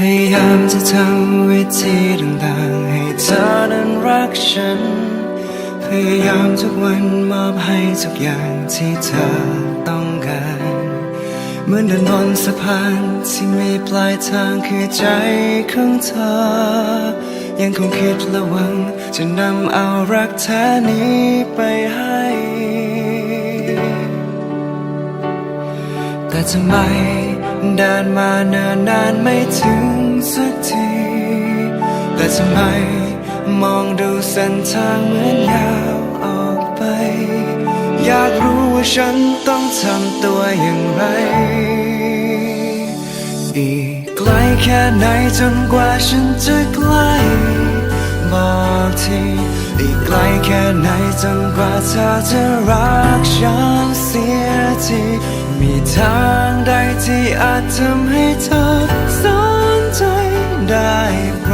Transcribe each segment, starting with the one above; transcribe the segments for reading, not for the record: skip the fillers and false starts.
พยายามจะทำวิธีต่างๆให้เธอนั้นรักฉันพยายามทุกวันมอบให้ทุกอย่างที่เธอต้องการเหมือนเดินบนสะพานที่มีปลายทางคือใจของเธอยังคงคิดและหวังจะนำเอารักแท้นี้ไปให้แต่ทำไมเดินมาเนิ่นนานไม่ถึงสักทีแต่ทำไมมองดูเส้นทางเหมือนยาวออกไปอยากรู้ว่าฉันต้องทำตัวอย่างไรอีกไกลแค่ไหนจนกว่าฉันจะใกล้บอกทีอีกไกลแค่ไหนจนกว่าเธอจะรักฉันเสียทีมีทางใดที่อาจทำให้เธอสนใจได้โปร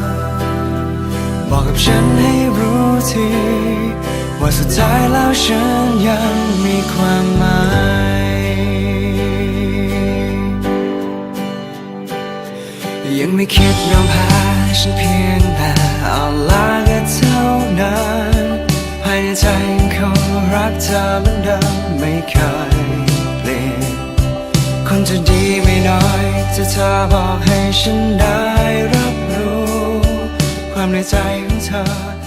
ดบอกกับฉันให้รู้ทีว่าสุดท้ายแล้วฉันยังมีความหมายยังไม่คิดยอมแพ้ฉันเพียงแต่เอาลาก็เท่านั้นภายในใจยังคงรักเธอเหมือนเดิมไม่เคยเปลี่ยนคนจะดีไม่น้อยจะเธอบอกให้ฉันได้รับรู้ความในใจของเธอ